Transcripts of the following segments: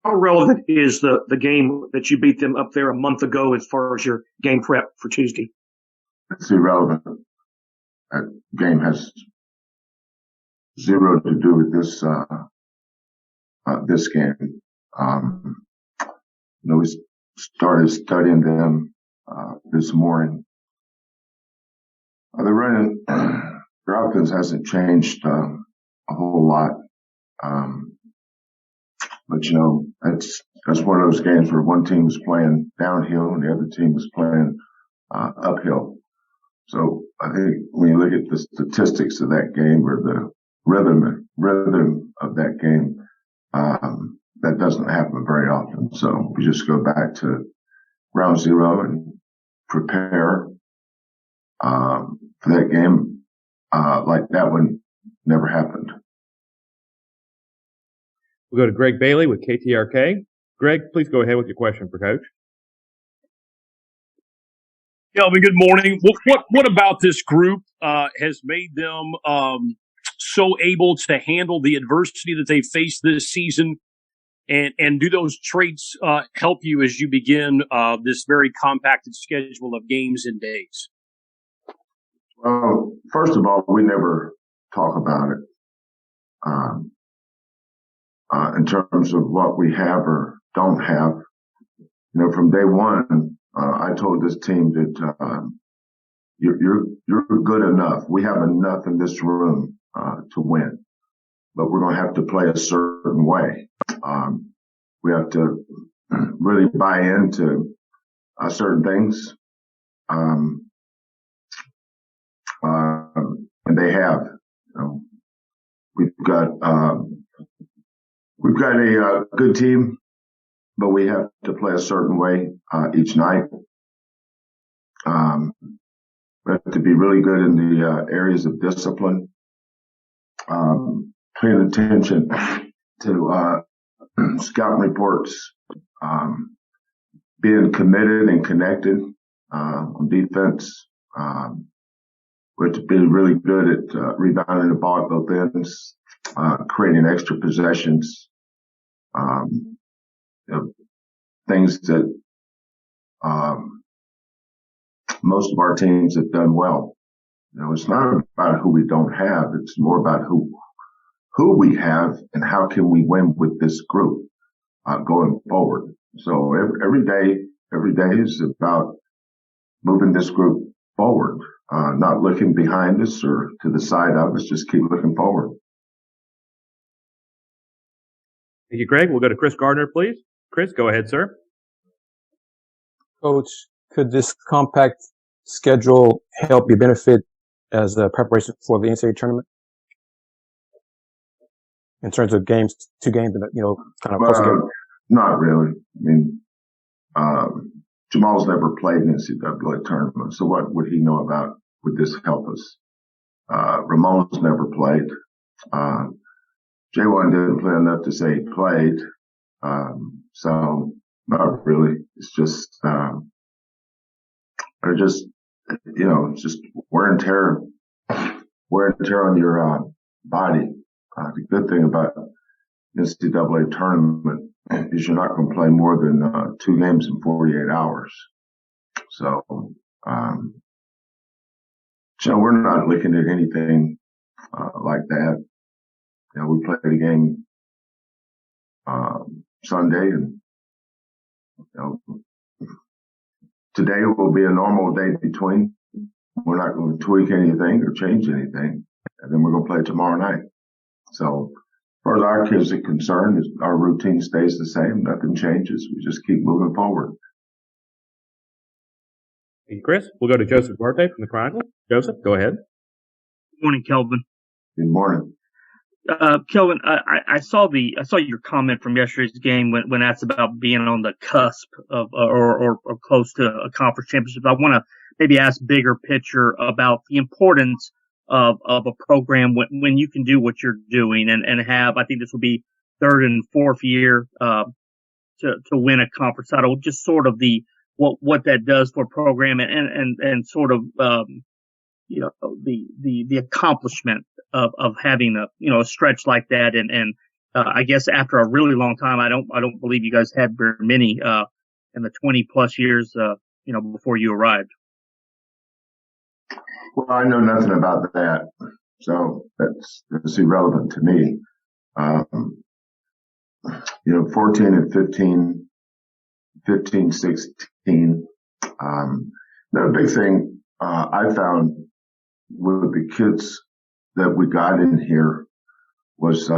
How relevant is the game that you beat them up there a month ago as far as your game prep for Tuesday? It's irrelevant. That game has zero to do with this game. We started studying them this morning. They're running. Their offense hasn't changed a whole lot, but that's one of those games where one team was playing downhill and the other team was playing uphill. So I think when you look at the statistics of that game or the rhythm of that game, that doesn't happen very often. So we just go back to ground zero and prepare for that game like that one never happened. We'll go to Greg Bailey with KTRK. Greg, please go ahead with your question for Coach. Kelvin, good morning. What about this group has made them so able to handle the adversity that they faced this season? And do those traits help you as you begin this very compacted schedule of games and days? Well, first of all, we never talk about it in terms of what we have or don't have. From day one, I told this team that you're good enough. We have enough in this room to win, but we're going to have to play a certain way. We have to really buy into certain things, and they have. We've got a good team, but we have to play a certain way each night. We have to be really good in the areas of discipline, paying attention to scouting reports, being committed and connected on defense. We have to be really good at rebounding the ball at both ends, creating extra possessions, things that most of our teams have done well. It's not about who we don't have. It's more about who we have and how can we win with this group going forward. So every day is about moving this group forward, not looking behind us or to the side of us. Just keep looking forward. Thank you, Greg. We'll go to Chris Gardner, please. Chris, go ahead, sir. Coach, could this compact schedule help you benefit as a preparation for the NCAA tournament? In terms of games, 2 games, kind of post game? Not really. I mean, Jamal's never played in the NCAA tournament, so what would he know about? Would this help us? Ramon's never played. J1 didn't play enough to say he played. So not really. It's just, it's just wear and tear on your body. The good thing about the NCAA tournament is you're not going to play more than 2 games in 48 hours. So, we're not looking at anything like that. We played a game Sunday, and today will be a normal day between. We're not going to tweak anything or change anything, and then we're going to play tomorrow night. So, as far as our kids are concerned, our routine stays the same. Nothing changes. We just keep moving forward. Thank you, Chris. We'll go to Joseph Duarte from the Chronicle. Joseph, go ahead. Good morning, Kelvin. Good morning. Kelvin, I saw your comment from yesterday's game when asked about being on the cusp of or close to a conference championship. I want to maybe ask bigger picture about the importance of a program when you can do what you're doing and have, I think this will be 3rd and 4th year to win a conference title. Just sort of what that does for a program and sort of the accomplishment of having a stretch like that and I guess after a really long time, I don't believe you guys had very many in the 20 plus years before you arrived. Well, I know nothing about that, so that's irrelevant to me. 14 and 15, 16. The big thing I found with the kids that we got in here was,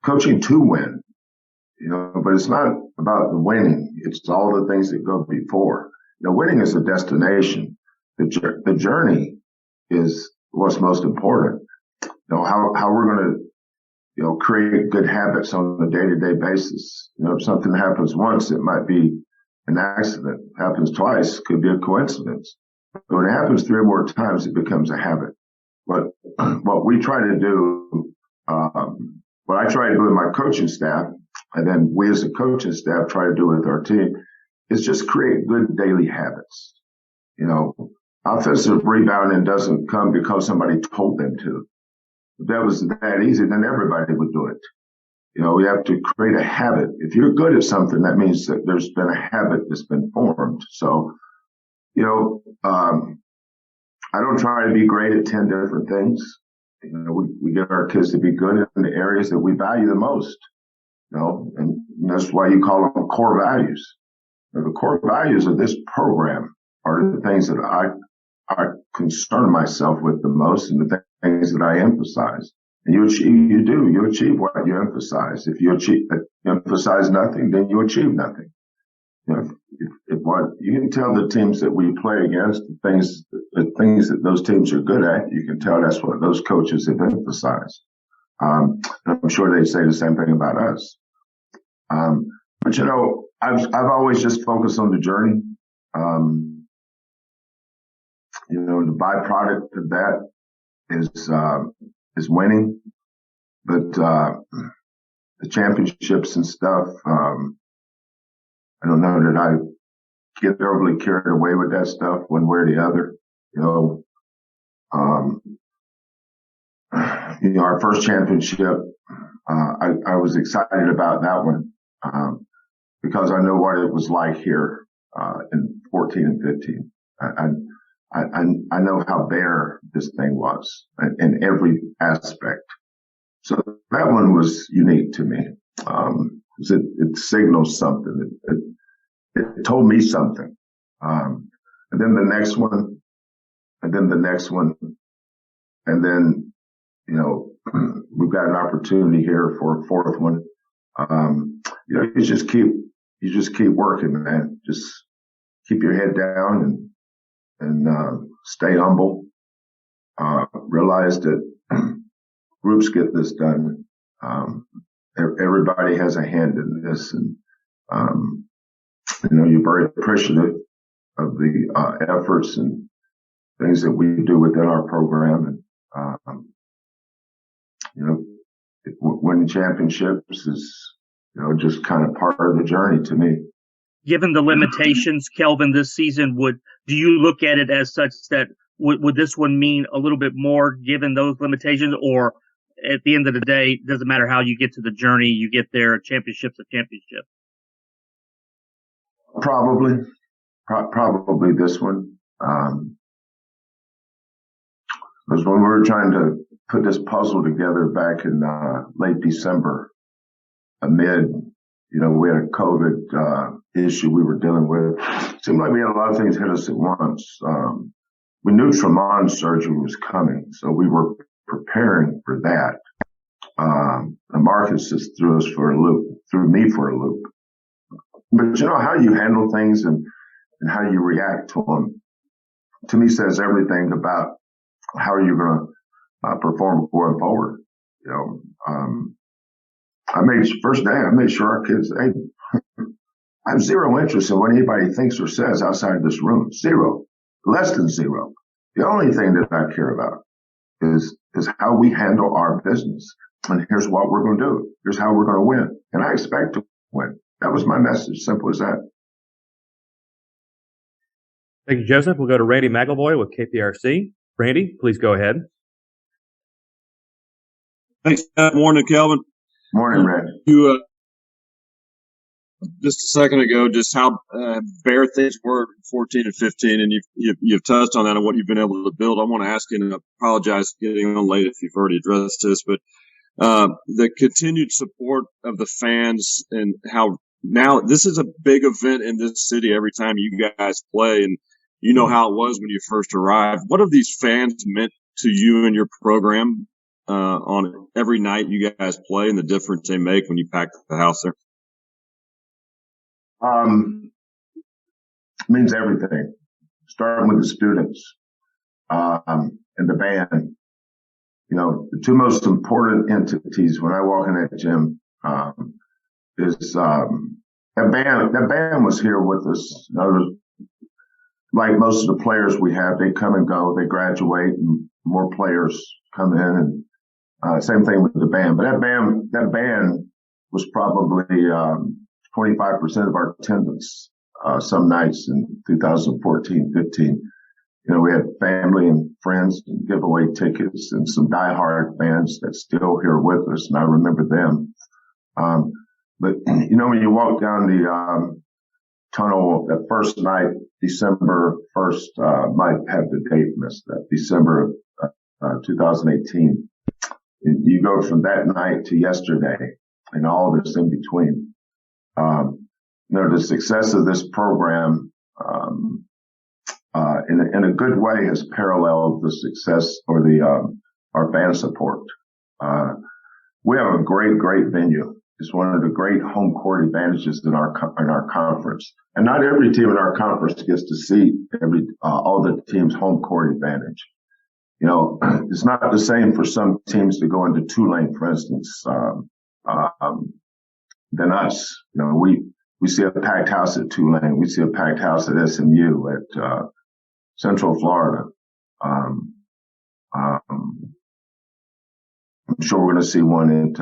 coaching to win, but it's not about the winning. It's all the things that go before. Winning is a destination. The journey is what's most important. How we're going to, create good habits on a day-to-day basis. If something happens once, it might be an accident. Happens twice, could be a coincidence. But when it happens 3 or more times, it becomes a habit. But what we try to do, what I try to do with my coaching staff, and then we as a coaching staff try to do with our team, is just create good daily habits. Offensive rebounding doesn't come because somebody told them to. If that was that easy, then everybody would do it. We have to create a habit. If you're good at something, that means that there's been a habit that's been formed. So, I don't try to be great at 10 different things. We get our kids to be good in the areas that we value the most, and that's why you call them core values. The core values of this program are the things that I concern myself with the most and the things that I emphasize. And you achieve what you emphasize. If you emphasize nothing, then you achieve nothing. You can tell the teams that we play against, the things that those teams are good at, you can tell that's what those coaches have emphasized. I'm sure they say the same thing about us. But I've always just focused on the journey. The byproduct of that is winning, but the championships and stuff, I don't know that I get overly carried away with that stuff one way or the other. Our first championship, I was excited about that one, because I know what it was like here, in 14 and 15. I know how bare this thing was in every aspect. So that one was unique to me. It signals something. It told me something. And then the next one, and then the next one, and then, we've got an opportunity here for a fourth one. You just keep working, man. Just keep your head down and stay humble. Realize that groups get this done. Everybody has a hand in this, and you're very appreciative of the efforts and things that we do within our program, and winning championships is just kind of part of the journey to me. Given the limitations, Kelvin, this season, do you look at it as such that would this one mean a little bit more given those limitations, or at the end of the day, it doesn't matter how you get to the journey, you get there, a championship's a championship? Probably this one. Because when we were trying to put this puzzle together back in late December, amid, we had a COVID issue we were dealing with. It seemed like we had a lot of things hit us at once. We knew Tremont surgery was coming, so we were preparing for that. And Marcus just threw me for a loop. But how you handle things and how you react to them, to me, says everything about how you're going to perform going forward. First day, I made sure our kids, I have zero interest in what anybody thinks or says outside this room. Zero. Less than zero. The only thing that I care about is how we handle our business. And here's what we're going to do. Here's how we're going to win. And I expect to win. That was my message. Simple as that. Thank you, Joseph. We'll go to Randy McElvoy with KPRC. Randy, please go ahead. Thanks. Good morning, Kelvin. Morning, Red. You just a second ago, just how bare things were 14 and 15, and you've touched on that and what you've been able to build. I want to ask you, and I apologize for getting on late if you've already addressed this, but the continued support of the fans and how now this is a big event in this city every time you guys play, and you know how it was when you first arrived. What have these fans meant to you and your program on every night you guys play, and the difference they make when you pack the house there? Means everything. Starting with the students, and the band. You know, the two most important entities when I walk in that gym, is, that band was here with us. You know, like most of the players we have, they come and go, they graduate, and more players come in, and same thing with the band. But that band was probably 25% of our attendance some nights in 2014, 15. You know, we had family and friends and giveaway tickets and some diehard fans that's still here with us, and I remember them. But you know, when you walk down the tunnel that first night, December 1st, might have the date missed up, December of 2018. You go from that night to yesterday and all this in between. You know, the success of this program, in a good way has paralleled the success or our fan support. We have a great venue. It's one of the great home court advantages in our conference. And not every team in our conference gets to see all the teams' home court advantage. You know, it's not the same for some teams to go into Tulane, for instance, than us. You know, we see a packed house at Tulane. We see a packed house at SMU, at Central Florida. I'm sure we're going to see one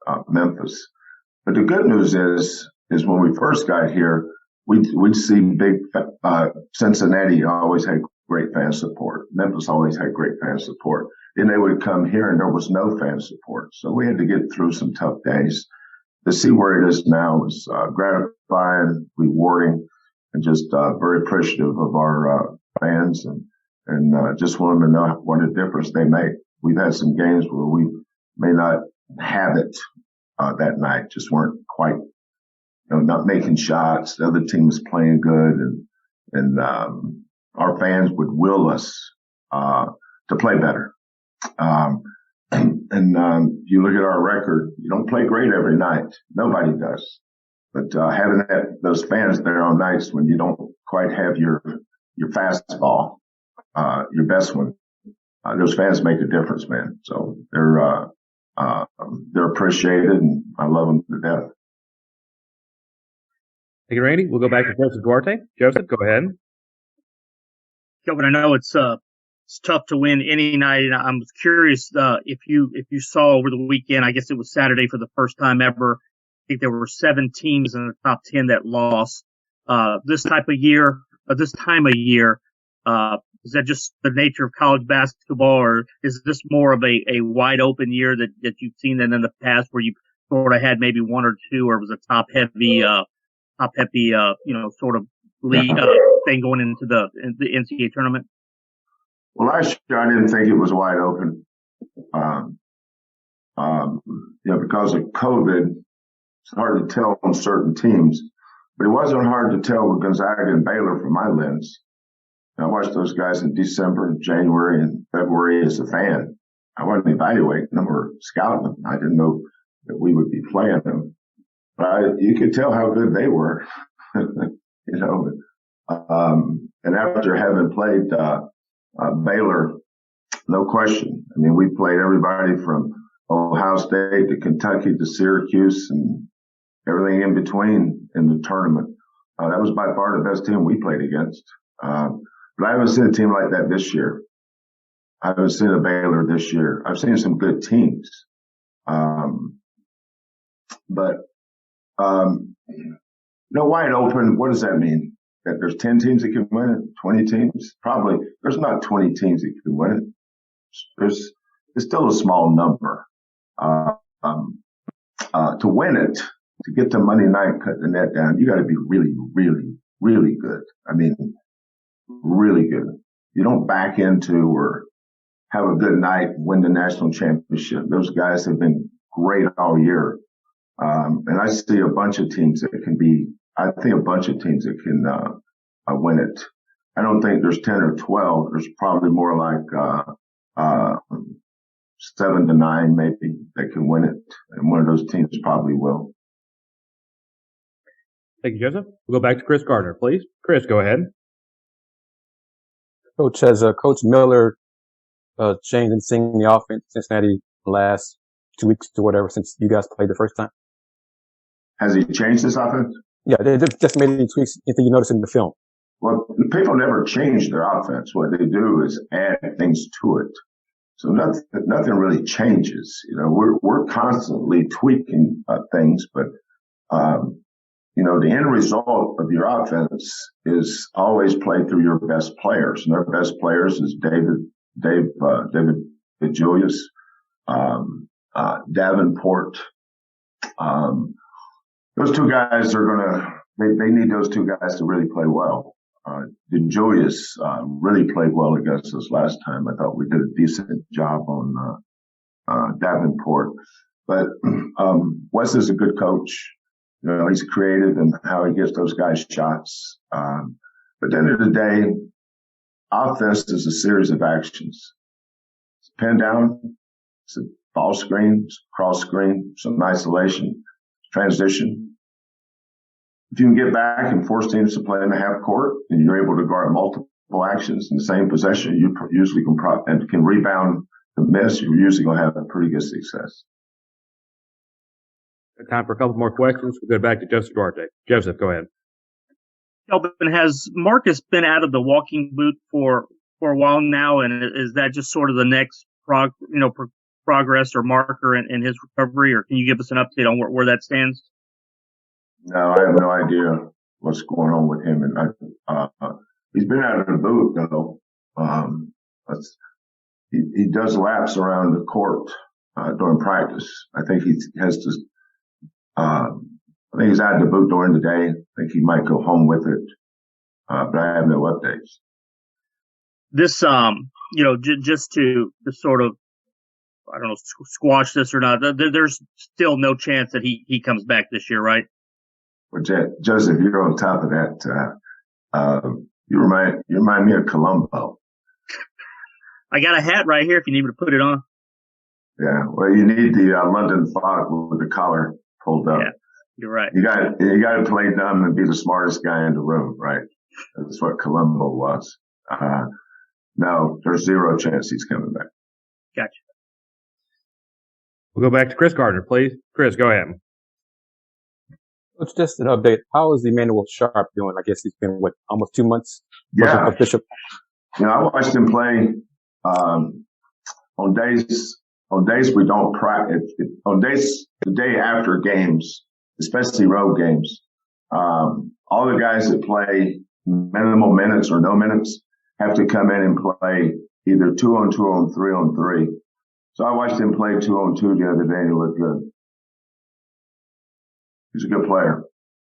at Memphis. But the good news is when we first got here, we'd see big Cincinnati always had great fan support. Memphis always had great fan support. Then they would come here and there was no fan support. So we had to get through some tough days. To see where it is now is gratifying, rewarding, and just very appreciative of our fans and just want them to know what a difference they make. We've had some games where we may not have it that night, just weren't quite, you know, not making shots. The other team was playing good, and our fans would will us to play better. You look at our record, you don't play great every night. Nobody does. But having those fans there on nights when you don't quite have your fastball, your best one, those fans make a difference, man. So they're appreciated, and I love them to death. Thank you, Randy. We'll go back to Joseph Duarte. Joseph, go ahead. Kelvin, I know it's tough to win any night, and I'm curious if you saw over the weekend. I guess it was Saturday for the first time ever. I think there were 7 teams in the top 10 that lost. This time of year, is that just the nature of college basketball, or is this more of a wide open year that you've seen than in the past, where you sort of had maybe one or two, or it was a top heavy, sort of league thing going into the NCAA tournament? Well, last year I didn't think it was wide open. Because of COVID, it's hard to tell on certain teams, but it wasn't hard to tell with Gonzaga and Baylor from my lens. I watched those guys in December, January, and February as a fan. I wasn't evaluating them or scouting them. I didn't know that we would be playing them, but you could tell how good they were, you know. And after having played Baylor, no question. I mean, we played everybody from Ohio State to Kentucky to Syracuse and everything in between in the tournament. That was by far the best team we played against. But I haven't seen a team like that this year. I haven't seen a Baylor this year. I've seen some good teams. But wide open, what does that mean? That there's 10 teams that can win it? 20 teams? Probably. There's not 20 teams that can win it. It's still a small number. To win it, to get to Monday night, cut the net down, you got to be really, really, really good. I mean, really good. You don't back into or have a good night, win the national championship. Those guys have been great all year. And I see a bunch of teams that can win it. I don't think there's 10 or 12. There's probably more like, 7 to 9 maybe that can win it. And one of those teams probably will. Thank you, Joseph. We'll go back to Chris Gardner, please. Chris, go ahead. Coach, has Coach Miller changed and seen the offense in Cincinnati the last 2 weeks or whatever since you guys played the first time? Has he changed his offense? Yeah, they just made any tweaks. Anything you noticed in the film? Well, people never change their offense. What they do is add things to it. So nothing really changes. You know, we're constantly tweaking things, but you know, the end result of your offense is always play through your best players, and their best players is David Julius, Davenport. Those two guys they need those two guys to really play well. Julius really played well against us last time. I thought we did a decent job on Davenport. But Wes is a good coach. You know, he's creative in how he gets those guys shots. But at the end of the day, offense is a series of actions. It's a pin down, it's a ball screen, it's a cross screen, some isolation, transition. If you can get back and force teams to play in the half court and you're able to guard multiple actions in the same possession, you usually can rebound the miss. You're usually going to have a pretty good success. Time for a couple more questions. We'll go back to Joseph Duarte. Joseph, go ahead. Kelvin, has Marcus been out of the walking boot for a while now, and is that just sort of the next progress or marker in his recovery, or can you give us an update on where that stands? No, I have no idea what's going on with him, and he's been out of the boot though. He does laps around the court during practice. I think he has to. I think he's out of the boot during the day. I think he might go home with it, but I have no updates. This, just to sort of, I don't know, squash this or not. There's still no chance that he comes back this year, right? Well, Joseph, you're on top of that. You remind me of Columbo. I got a hat right here if you need me to put it on. Yeah, well, you need the London fog with the collar pulled up. Yeah, you're right. You got to play dumb and be the smartest guy in the room, right? That's what Columbo was. No, there's zero chance he's coming back. Gotcha. We'll go back to Chris Gardner, please. Chris, go ahead. It's just an update. How is Emmanuel Sharp doing? I guess he's been, almost 2 months? Yeah. Bishop. You know, I watched him play on days we don't practice. On days, the day after games, especially road games, all the guys that play minimal minutes or no minutes have to come in and play either 2-on-2 or 3-on-3. So I watched him play 2-on-2 the other day and he looked good. He's a good player.